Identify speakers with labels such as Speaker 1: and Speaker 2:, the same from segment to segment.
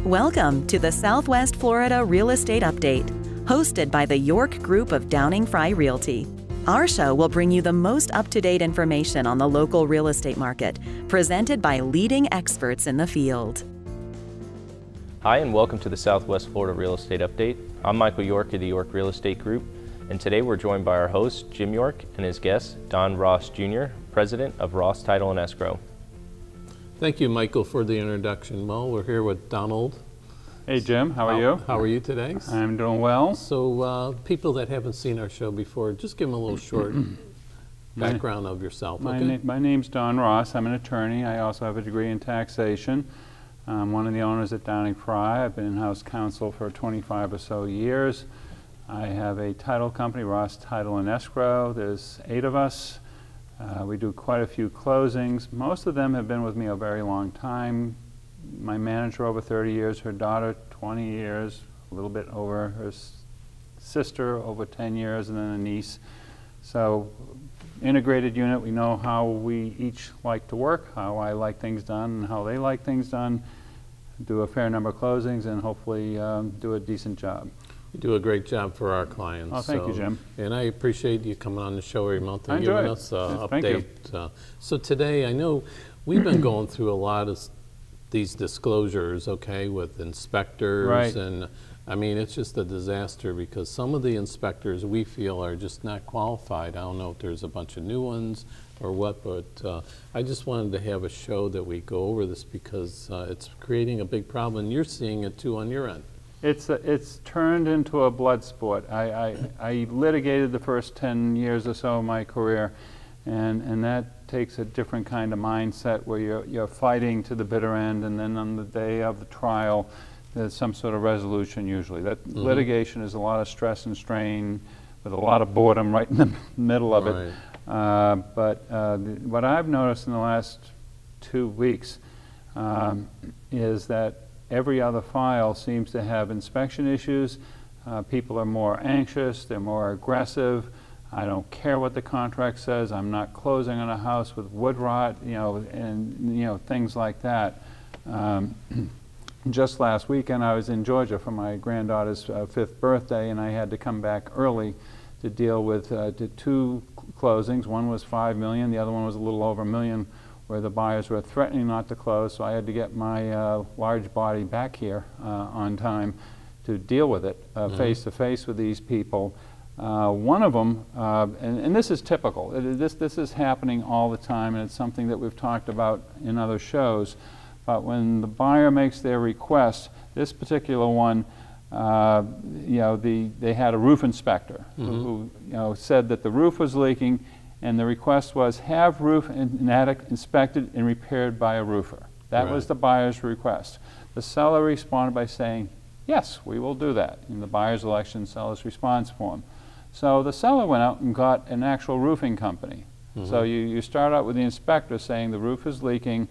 Speaker 1: Welcome to the Southwest Florida Real Estate Update, hosted by the York Group of Downing Fry Realty. Our show will bring you the most up-to-date information on the local real estate market, presented by leading experts in the field.
Speaker 2: Hi, and welcome to the Southwest Florida Real Estate Update. I'm Michael York of the York Real Estate Group, and today we're joined by our host, Jim York, and his guest, Don Ross Jr., President of Ross Title and Escrow.
Speaker 3: Thank you, Michael, for the introduction. Well, we're here with Donald.
Speaker 4: Hey, Jim. How are you?
Speaker 3: How are you today?
Speaker 4: I'm doing well.
Speaker 3: So, people that haven't seen our show before, just give them a little short background of yourself, okay?
Speaker 4: My name's Don Ross. I'm an attorney. I also have a degree in taxation. I'm one of the owners at Downing Fry. I've been in-house counsel for 25 or so years. I have a title company, Ross Title and Escrow. There's 8 of us. We do quite a few closings. Most of them have been with me a very long time. My manager over 30 years, her daughter 20 years, a little bit over, her sister over 10 years, and then a niece. So integrated unit, we know how we each like to work, how I like things done and how they like things done, do a fair number of closings, and hopefully do a decent job.
Speaker 3: You do a great job for our clients.
Speaker 4: Oh, thank you, Jim.
Speaker 3: And I appreciate you coming on the show every month and
Speaker 4: giving
Speaker 3: us an
Speaker 4: Thank you.
Speaker 3: update. So today, I know we've been going through a lot of these disclosures, okay, with inspectors.
Speaker 4: Right.
Speaker 3: And I mean, it's just a disaster because some of the inspectors we feel are just not qualified. I don't know if there's a bunch of new ones or what, but I just wanted to have a show that we go over this because it's creating a big problem, and you're seeing it too on your end.
Speaker 4: It's turned into a blood sport. I litigated the first 10 years or so of my career, and that takes a different kind of mindset where you're fighting to the bitter end, and then on the day of the trial, there's some sort of resolution usually. That litigation is a lot of stress and strain with a lot of boredom right in the middle of it. But what I've noticed in the last 2 weeks is that every other file seems to have inspection issues. People are more anxious, they're more aggressive. I don't care what the contract says. I'm not closing on a house with wood rot, and things like that. Just last weekend I was in Georgia for my granddaughter's 5th birthday, and I had to come back early to deal with 2 closings. One was $5 million, the other one was a little over $1 million, where the buyers were threatening not to close, so I had to get my large body back here on time to deal with it face to face with these people. One of them, and this is typical, this is happening all the time, and it's something that we've talked about in other shows, but when the buyer makes their request, this particular one, they had a roof inspector who said that the roof was leaking, and the request was have roof and attic inspected and repaired by a roofer. That was the buyer's request. The seller responded by saying, yes, we will do that, in the buyer's election seller's response form. So the seller went out and got an actual roofing company. So you start out with the inspector saying the roof is leaking,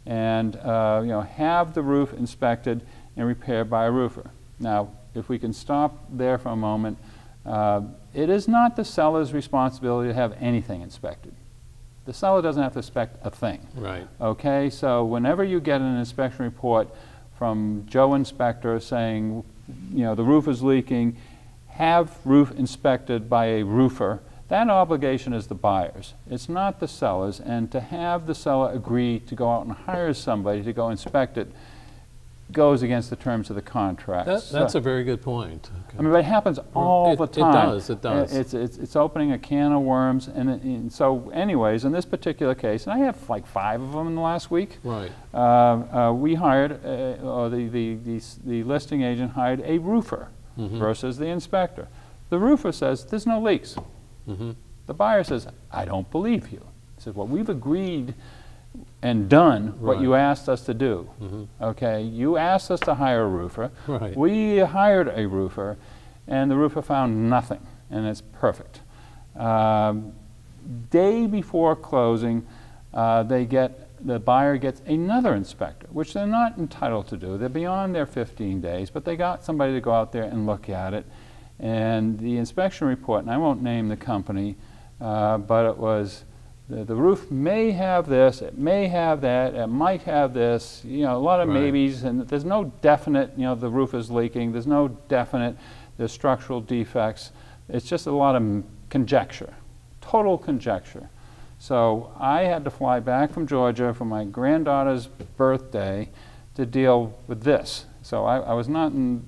Speaker 4: and have the roof inspected and repaired by a roofer. Now, if we can stop there for a moment, it is not the seller's responsibility to have anything inspected. The seller doesn't have to inspect a thing.
Speaker 3: Right. Okay,
Speaker 4: so whenever you get an inspection report from Joe Inspector saying, the roof is leaking, have roof inspected by a roofer, that obligation is the buyer's. It's not the seller's, and to have the seller agree to go out and hire somebody to go inspect it goes against the terms of the contract.
Speaker 3: That's a very good point. Okay.
Speaker 4: I mean, but it happens all the time.
Speaker 3: It does.
Speaker 4: It's opening a can of worms, and so anyways, in this particular case, and I have like 5 of them in the last week.
Speaker 3: Right.
Speaker 4: We hired, or the listing agent hired a roofer versus the inspector. The roofer says there's no leaks. The buyer says, I don't believe you. He says, well, we've agreed and done what you asked us to do. Okay, you asked us to hire a roofer. We hired a roofer, and the roofer found nothing, and it's perfect. Day before closing, the buyer gets another inspector, which they're not entitled to do. They're beyond their 15 days, but they got somebody to go out there and look at it. And the inspection report, and I won't name the company, but it was The roof may have this, it may have that, it might have this, you know, a lot of maybes, and there's no definite, you know, the roof is leaking, there's no definite, there's structural defects. It's just a lot of conjecture, total conjecture. So I had to fly back from Georgia for my granddaughter's birthday to deal with this. So I was not in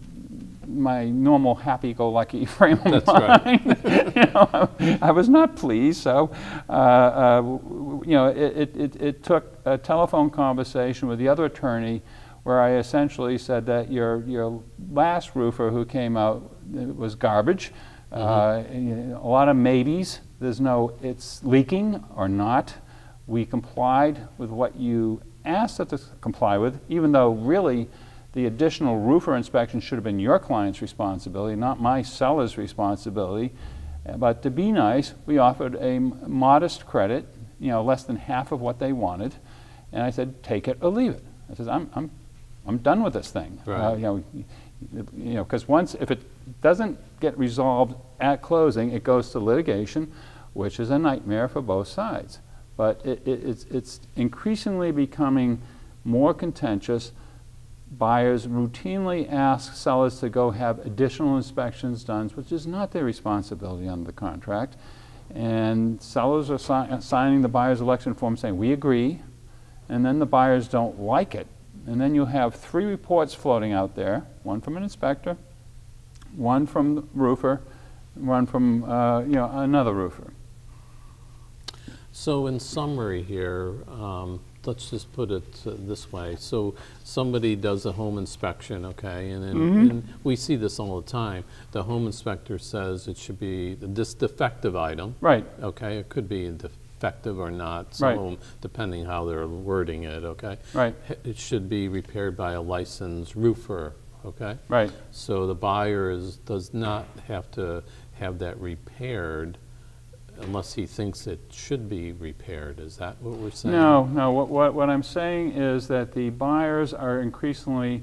Speaker 4: my normal happy-go-lucky frame of mind. You know, I was not pleased. So, you know, it took a telephone conversation with the other attorney, where I essentially said that your last roofer who came out, it was garbage. A lot of maybes. There's no, it's leaking or not. We complied with what you asked us to comply with, even though really the additional roofer inspection should have been your client's responsibility, not my seller's responsibility. But to be nice, we offered a modest credit, you know, less than half of what they wanted. And I said, take it or leave it. I said, I'm done with this thing.
Speaker 3: Right.
Speaker 4: You know, because once, if it doesn't get resolved at closing, it goes to litigation, which is a nightmare for both sides. But it's increasingly becoming more contentious. Buyers routinely ask sellers to go have additional inspections done, which is not their responsibility under the contract. And sellers are signing the buyer's election form saying, we agree, and then the buyers don't like it. And then you have 3 reports floating out there, one from an inspector, one from the roofer, one from you know, another roofer.
Speaker 3: So in summary here, let's just put it this way. So somebody does a home inspection, okay, and we see this all the time. The home inspector says it should be this defective item.
Speaker 4: Right.
Speaker 3: Okay, it could be defective or not, some of them, depending how they're wording it, okay?
Speaker 4: Right.
Speaker 3: It should be repaired by a licensed roofer, okay?
Speaker 4: Right.
Speaker 3: So the buyer does not have to have that repaired unless he thinks it should be repaired. Is that what we're saying?
Speaker 4: No, no. What I'm saying is that the buyers are increasingly,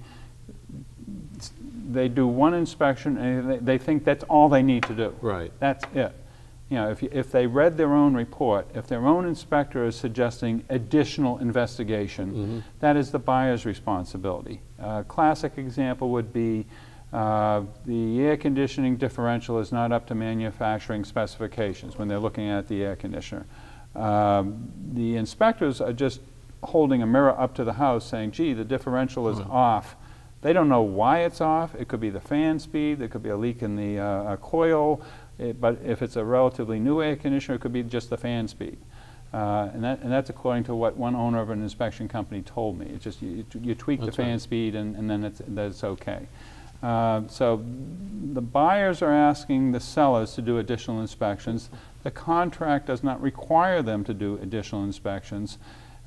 Speaker 4: they do one inspection and they think that's all they need to do.
Speaker 3: Right.
Speaker 4: That's it. You know, if they read their own report, if their own inspector is suggesting additional investigation, that is the buyer's responsibility. A classic example would be the air conditioning differential is not up to manufacturing specifications when they're looking at the air conditioner. The inspectors are just holding a mirror up to the house saying, gee, the differential is off. They don't know why it's off. It could be the fan speed, there could be a leak in the coil, but if it's a relatively new air conditioner, it could be just the fan speed. And that's according to what one owner of an inspection company told me. It's just you tweak the fan speed and then it's okay. So the buyers are asking the sellers to do additional inspections. The contract does not require them to do additional inspections.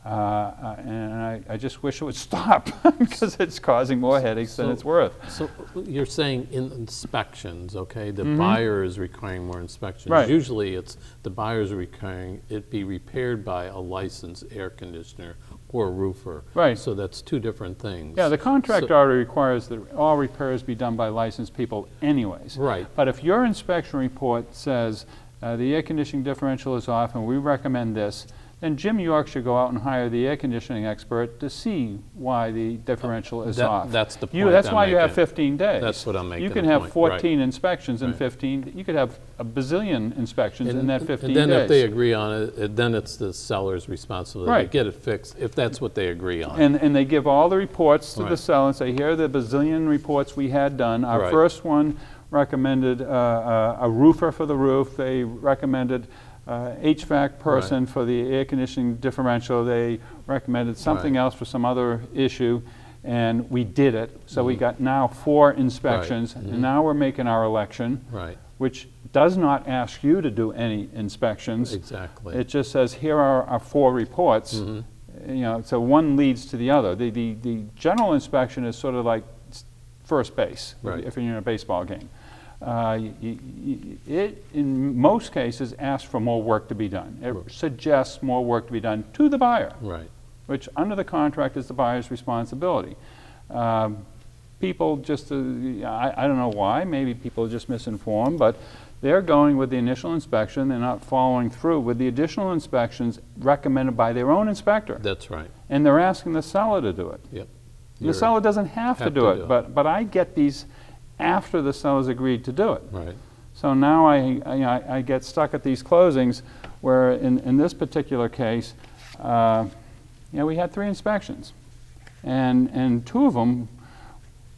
Speaker 4: And I just wish it would stop because it's causing more headaches than it's worth.
Speaker 3: So you're saying in inspections, okay, the buyer is requiring more inspections.
Speaker 4: Right.
Speaker 3: Usually it's the buyers are requiring it be repaired by a licensed air conditioner or a roofer.
Speaker 4: Right.
Speaker 3: So that's 2 different things.
Speaker 4: Yeah, the contract already requires that all repairs be done by licensed people anyways.
Speaker 3: Right.
Speaker 4: But if your inspection report says the air conditioning differential is off and we recommend this, then Jim York should go out and hire the air conditioning expert to see why the differential is off.
Speaker 3: That's the point.
Speaker 4: That's why you have 15 days.
Speaker 3: That's what I'm making.
Speaker 4: You can have 14 inspections in 15. You could have a bazillion inspections in that 15 days.
Speaker 3: And then if they agree on it, then it's the seller's responsibility to get it fixed, if that's what they agree on.
Speaker 4: And they give all the reports to the seller and say, here are the bazillion reports we had done. Our first one recommended a roofer for the roof. They recommended HVAC person for the air conditioning differential. They recommended something else for some other issue, and we did it. So we got now 4 inspections, and now we're making our election, which does not ask you to do any inspections.
Speaker 3: Exactly.
Speaker 4: It just says, here are our 4 reports. You know, so one leads to the other. The general inspection is sort of like first base, if you're in a baseball game. It, in most cases, asks for more work to be done. It suggests more work to be done to the buyer, which under the contract is the buyer's responsibility. People just, I don't know why, maybe people are just misinformed, but They're going with the initial inspection. They're not following through with the additional inspections recommended by their own inspector.
Speaker 3: That's right.
Speaker 4: And they're asking the seller to do it.
Speaker 3: Yep.
Speaker 4: The seller doesn't have to do it, but I get these after the seller's agreed to do it.
Speaker 3: Right.
Speaker 4: So now I get stuck at these closings where in this particular case, we had 3 inspections. And 2 of them,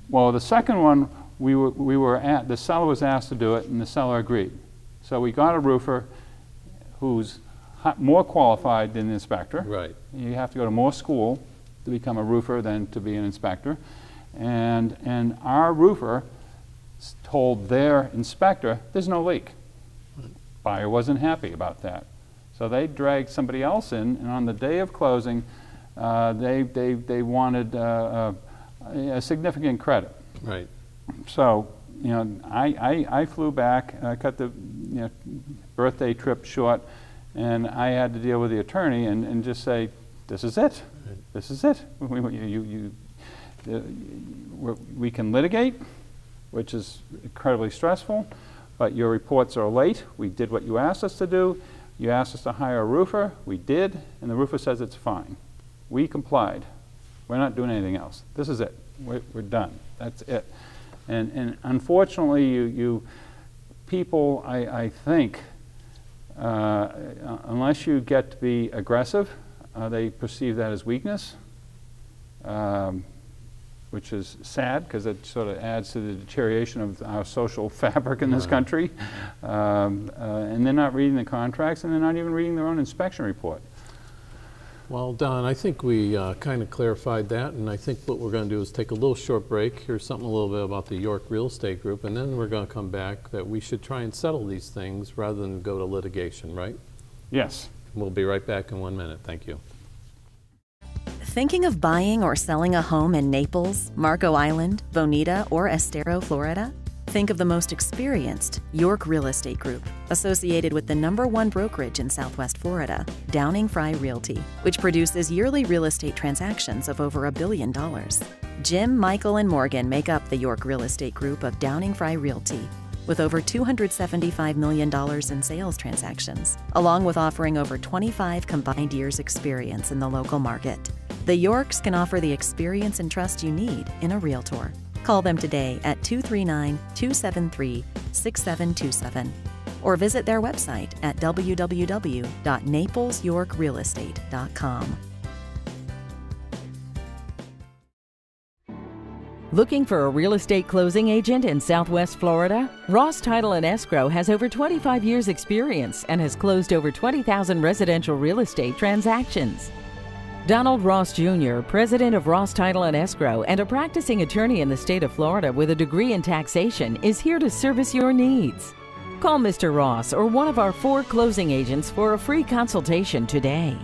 Speaker 4: well, the second one, the seller was asked to do it, and the seller agreed. So we got a roofer who's more qualified than the inspector.
Speaker 3: Right.
Speaker 4: You have to go to more school to become a roofer than to be an inspector. And our roofer told their inspector, there's no leak. Buyer wasn't happy about that. So they dragged somebody else in, and on the day of closing, they wanted a significant credit.
Speaker 3: Right.
Speaker 4: So, I flew back, cut the birthday trip short, and I had to deal with the attorney and just say, this is it. Right. This is it. We can litigate, which is incredibly stressful, but your reports are late. We did what you asked us to do. You asked us to hire a roofer. We did, and the roofer says it's fine. We complied. We're not doing anything else. This is it. We're done. That's it. And unfortunately, you people, I think, unless you get to be aggressive, they perceive that as weakness, which is sad because it sort of adds to the deterioration of our social fabric in this country. And they're not reading the contracts, and they're not even reading their own inspection report.
Speaker 3: Well, Don, I think we kind of clarified that, and I think what we're going to do is take a little short break, hear something a little bit about the York Real Estate Group, and then we're going to come back that we should try and settle these things rather than go to litigation, right?
Speaker 4: Yes.
Speaker 3: We'll be right back in 1 minute. Thank you.
Speaker 1: Thinking of buying or selling a home in Naples, Marco Island, Bonita, or Estero, Florida? Think of the most experienced York Real Estate Group, associated with the #1 brokerage in Southwest Florida, Downing Fry Realty, which produces yearly real estate transactions of over $1 billion. Jim, Michael, and Morgan make up the York Real Estate Group of Downing Fry Realty, with over $275 million in sales transactions, along with offering over 25 combined years' experience in the local market. The Yorks can offer the experience and trust you need in a realtor. Call them today at 239-273-6727 or visit their website at www.naplesyorkrealestate.com.
Speaker 5: Looking for a real estate closing agent in Southwest Florida? Ross Title and Escrow has over 25 years experience and has closed over 20,000 residential real estate transactions. Donald Ross Jr., president of Ross Title and Escrow and a practicing attorney in the state of Florida with a degree in taxation, is here to service your needs. Call Mr. Ross or one of our 4 closing agents for a free consultation today.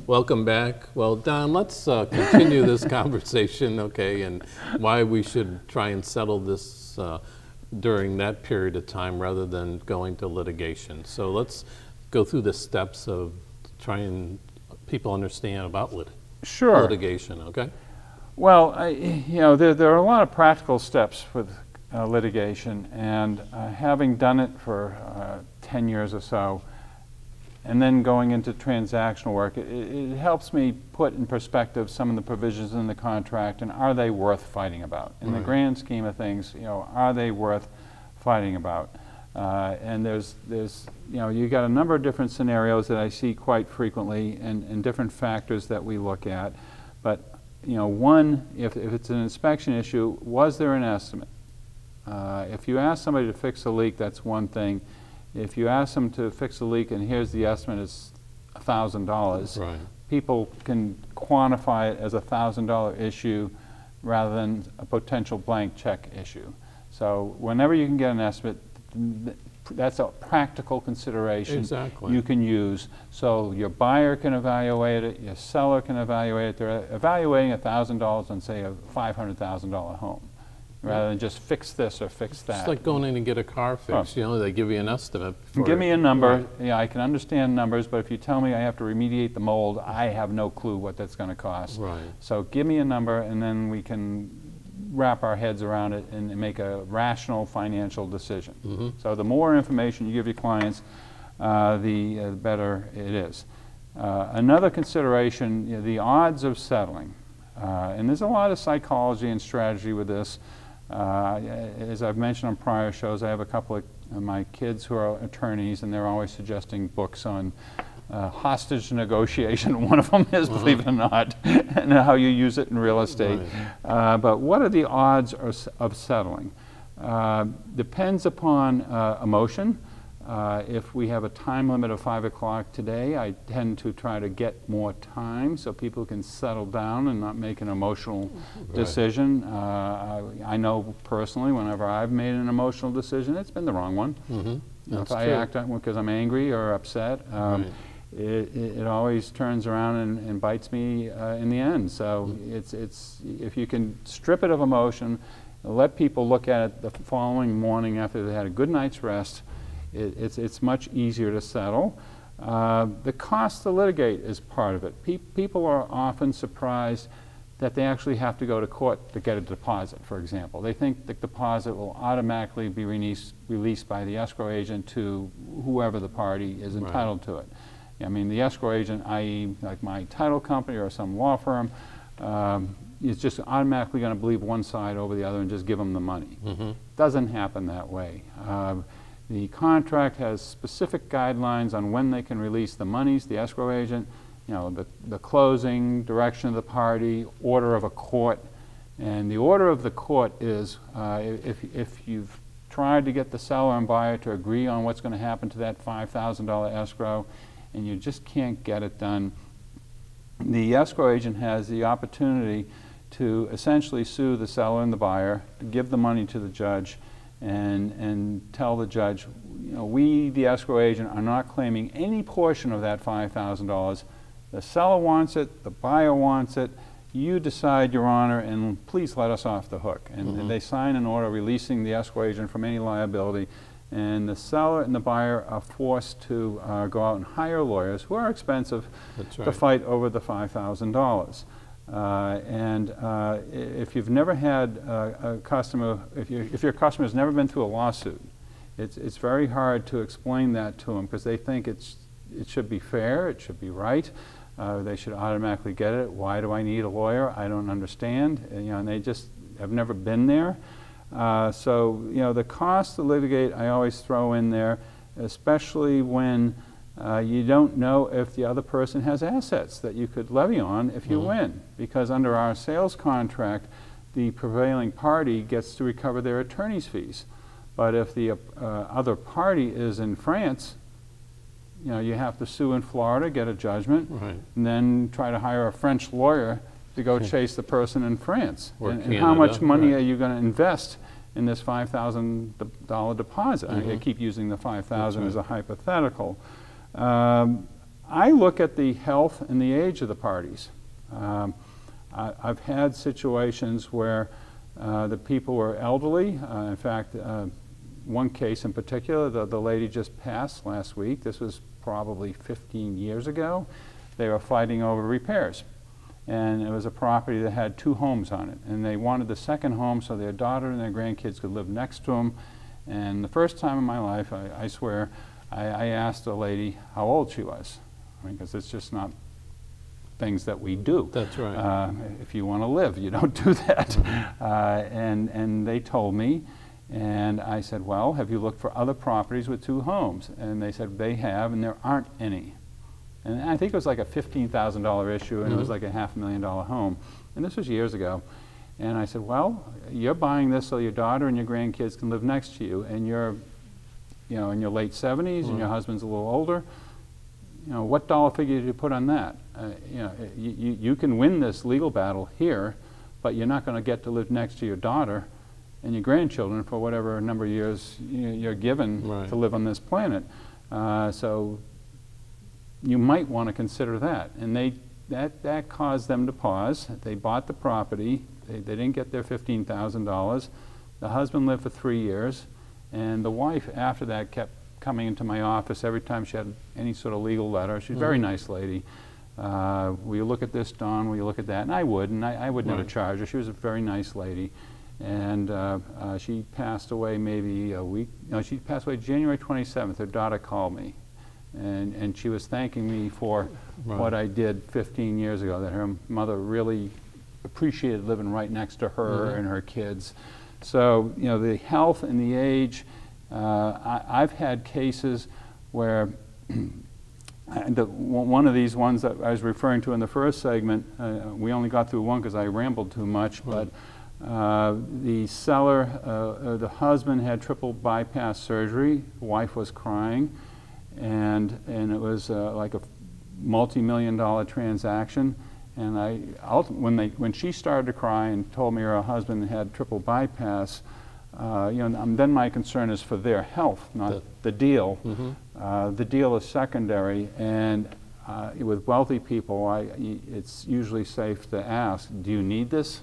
Speaker 3: Welcome back. Well, Don, let's continue this conversation, okay, and why we should try and settle this during that period of time rather than going to litigation. So let's go through the steps of trying people understand about litigation, okay?
Speaker 4: Well, there are a lot of practical steps with litigation, and having done it for 10 years or so, and then going into transactional work, it helps me put in perspective some of the provisions in the contract and are they worth fighting about? In the grand scheme of things, are they worth fighting about? And there's you got a number of different scenarios that I see quite frequently and different factors that we look at. But one, if it's an inspection issue, was there an estimate? If you ask somebody to fix a leak, that's one thing. If you ask them to fix a leak and here's the estimate is $1,000,
Speaker 3: right,
Speaker 4: people can quantify it as a $1,000 issue rather than a potential blank check issue. So whenever you can get an estimate, that's a practical consideration you can use. So your buyer can evaluate it, your seller can evaluate it. They're evaluating $1,000 on, say, a $500,000 home, rather than just fix this or fix that.
Speaker 3: It's like going in and get a car fixed. They give you an estimate.
Speaker 4: Give me a number. Right. I can understand numbers, but if you tell me I have to remediate the mold, I have no clue what that's going to cost.
Speaker 3: Right.
Speaker 4: So give me a number, and then we can wrap our heads around it and make a rational financial decision. So the more information you give your clients, the better it is. Another consideration, you know, the odds of settling. And there's a lot of psychology and strategy with this. As I've mentioned on prior shows, I have a couple of my kids who are attorneys, and they're always suggesting books on hostage negotiation. One of them is, believe it or not, and how you use it in real estate. Right. But what are the odds of settling? Depends upon emotion. If we have a time limit of 5 o'clock today, I tend to try to get more time so people can settle down and not make an emotional decision. I know personally, whenever I've made an emotional decision, it's been the wrong one. If I act on because I'm angry or upset, it always turns around and bites me in the end. So it's if you can strip it of emotion, let people look at it the following morning after they had a good night's rest, it's much easier to settle. The cost to litigate is part of it. People are often surprised that they actually have to go to court to get a deposit, for example. They think the deposit will automatically be released by the escrow agent to whoever the party is entitled to it. I mean, the escrow agent, i.e. like my title company or some law firm, is just automatically going to believe one side over the other and just give them the money. Doesn't happen that way. The contract has specific guidelines on when they can release the monies, the escrow agent, you know, the closing, direction of the party, order of a court. And the order of the court is if you've tried to get the seller and buyer to agree on what's going to happen to that $5,000 escrow and you just can't get it done, the escrow agent has the opportunity to essentially sue the seller and the buyer, give the money to the judge, and tell the judge, you know, we, the escrow agent, are not claiming any portion of that $5,000. The seller wants it, the buyer wants it, you decide, Your Honor, and please let us off the hook. And they sign an order releasing the escrow agent from any liability, and the seller and the buyer are forced to go out and hire lawyers who are expensive to fight over the $5,000. If you've never had a customer, if your customer has never been through a lawsuit, it's very hard to explain that to them because they think it should be fair, it should be right, they should automatically get it. Why do I need a lawyer? I don't understand. And, you know, and they just have never been there. So you know, the cost to litigate I always throw in there, especially when you don't know if the other person has assets that you could levy on if you win. Because under our sales contract, the prevailing party gets to recover their attorney's fees. But if the other party is in France, you know, you have to sue in Florida, get a judgment, and then try to hire a French lawyer to go chase the person in France. And how much money are you going to invest in this $5,000 deposit? I keep using the $5,000 as a hypothetical. I look at the health and the age of the parties. I've had situations where the people were elderly. In fact, one case in particular, the lady just passed last week. This was probably 15 years ago. They were fighting over repairs. And it was a property that had 2 homes on it. And they wanted the second home so their daughter and their grandkids could live next to them. And the first time in my life, I swear, I asked a lady how old she was. I mean, because it's just not things that we do.
Speaker 3: That's right.
Speaker 4: If you want to live, you don't do that. And they told me, and I said, well, have you looked for other properties with 2 homes? And they said they have, and there aren't any. And I think it was like a $15,000 issue, and it was like a $500,000 home. And this was years ago. And I said, well, you're buying this so your daughter and your grandkids can live next to you, and you're, you know, in your late 70s, and your husband's a little older. You know, what dollar figure did you put on that? You know, you can win this legal battle here, but you're not going to get to live next to your daughter and your grandchildren for whatever number of years you're given to live on this planet. So you might want to consider that. And that caused them to pause. They bought the property. They didn't get their $15,000. The husband lived for 3 years. And the wife, after that, kept coming into my office every time she had any sort of legal letter. She's a very nice lady. Will you look at this, Don? Will you look at that? And I would, and I would never charge her. She was a very nice lady. And she passed away maybe a week, no, she passed away January 27th. Her daughter called me, and she was thanking me for what I did 15 years ago, that her mother really appreciated living right next to her and her kids. So, you know, the health and the age, I've had cases where one of these ones that I was referring to in the first segment, we only got through one because I rambled too much, but the seller, the husband had triple bypass surgery, wife was crying, and it was like a multi-million-dollar transaction. And when she started to cry and told me her husband had triple bypass, you know, then my concern is for their health, not the deal. The deal is secondary, and with wealthy people, it's usually safe to ask, do you need this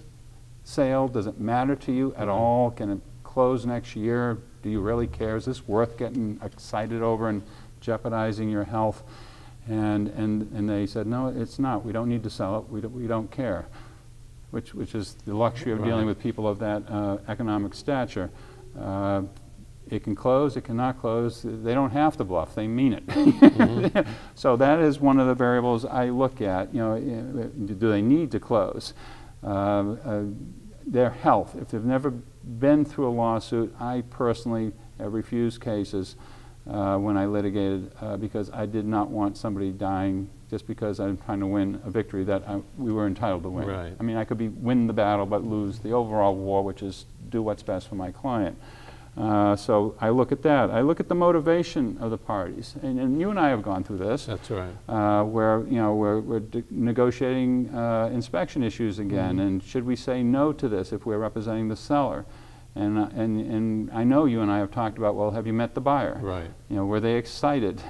Speaker 4: sale? Does it matter to you at all? Can it close next year? Do you really care? Is this worth getting excited over and jeopardizing your health? And they said, no, it's not. We don't need to sell it. We don't care, which is the luxury of dealing with people of that economic stature. It can close, it cannot close. They don't have to bluff. They mean it. So that is one of the variables I look at. You know, do they need to close? Their health. If they've never been through a lawsuit, I personally have refused cases when I litigated because I did not want somebody dying just because I'm trying to win a victory that we were entitled to win.
Speaker 3: Right.
Speaker 4: I mean, I could win the battle but lose the overall war, which is do what's best for my client. So I look at that. I look at the motivation of the parties, and you and I have gone through this.
Speaker 3: That's right.
Speaker 4: Where you know we're negotiating inspection issues again, and should we say no to this if we're representing the seller? And I know you and I have talked about, well, have you met the buyer?
Speaker 3: Right.
Speaker 4: You know, were they excited?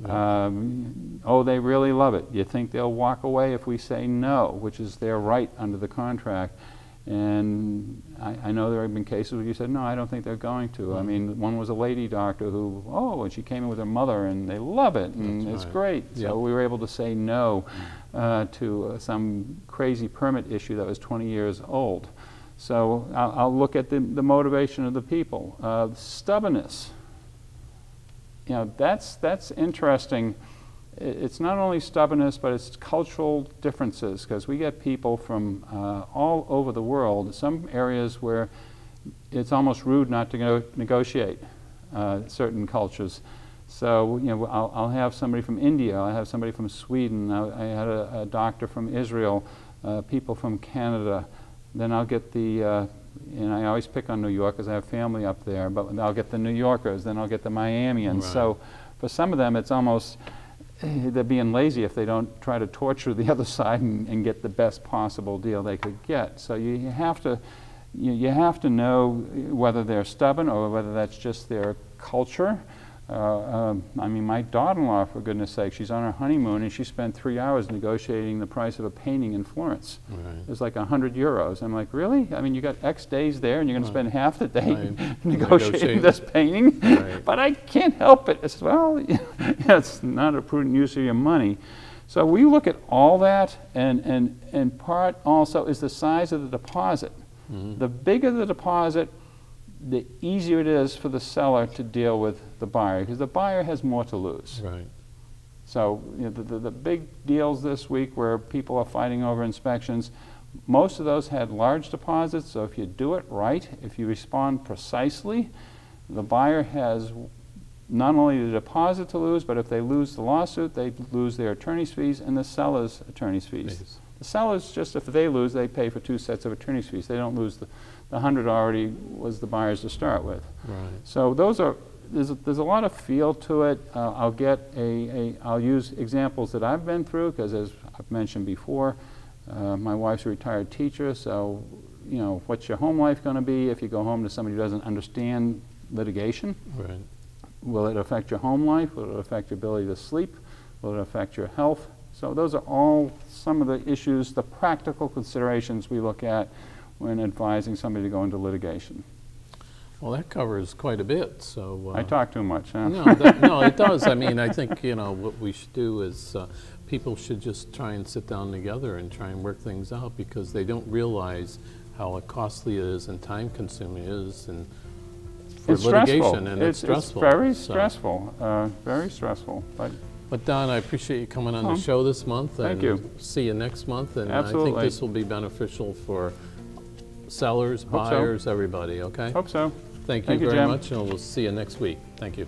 Speaker 4: Oh, they really love it. You think they'll walk away if we say no, which is their right under the contract? And I know there have been cases where you said, no, I don't think they're going to. I mean, one was a lady doctor who, and she came in with her mother, and they love it, and it's great. So we were able to say no to some crazy permit issue that was 20 years old. So I'll look at the motivation of the people. Stubbornness. You know, that's interesting. It's not only stubbornness, but it's cultural differences, because we get people from all over the world, some areas where it's almost rude not to negotiate certain cultures. So, you know, I'll have somebody from India, I'll have somebody from Sweden, I had a doctor from Israel, people from Canada. Then I'll get and I always pick on New York because I have family up there, but I'll get the New Yorkers, then I'll get the Miamians. Right. So for some of them, it's almost, they're being lazy if they don't try to torture the other side and get the best possible deal they could get. So you have to know whether they're stubborn or whether that's just their culture. I mean, my daughter-in-law, for goodness sake, she's on her honeymoon, and she spent 3 hours negotiating the price of a painting in Florence. Right. It was like €100. I'm like, really? I mean, you got X days there, and you're going to spend half the day negotiating this painting? Right. But I can't help it. It's, well, it's not a prudent use of your money. So we look at all that, and part also is the size of the deposit. The bigger the deposit, the easier it is for the seller to deal with the buyer, because the buyer has more to lose. Right. So, you know, the big deals this week where people are fighting over inspections, most of those had large deposits. So if you do it right, if you respond precisely, the buyer has not only the deposit to lose, but if they lose the lawsuit, they lose their attorney's fees and the seller's attorney's fees. Yes. The sellers, just if they lose, they pay for 2 sets of attorney's fees. They don't lose the 100 already was the buyer's to start with. Right. So there's a lot of feel to it. I'll use examples that I've been through, because as I've mentioned before, my wife's a retired teacher, so you know, what's your home life going to be if you go home to somebody who doesn't understand litigation? Right. Will it affect your home life? Will it affect your ability to sleep? Will it affect your health? So those are all some of the issues, the practical considerations we look at when advising somebody to go into litigation.
Speaker 3: Well, that covers quite a bit. So
Speaker 4: I talk too much, huh?
Speaker 3: No, it does. I mean, I think, you know, what we should do is people should just try and sit down together and try and work things out, because they don't realize how costly it is and time consuming it is, and for
Speaker 4: It's
Speaker 3: litigation,
Speaker 4: stressful.
Speaker 3: and it's stressful.
Speaker 4: Very
Speaker 3: So-
Speaker 4: stressful, very stressful.
Speaker 3: But Don, I appreciate you coming on the
Speaker 4: Oh,
Speaker 3: show this month.
Speaker 4: thank
Speaker 3: and
Speaker 4: you.
Speaker 3: See you next month. And I
Speaker 4: Absolutely.
Speaker 3: think this will be beneficial for sellers,
Speaker 4: Hope so.
Speaker 3: buyers, everybody, okay?
Speaker 4: Hope so.
Speaker 3: Thank you
Speaker 4: Thank you,
Speaker 3: very
Speaker 4: Jim.
Speaker 3: much, and we'll see you next week. Thank you.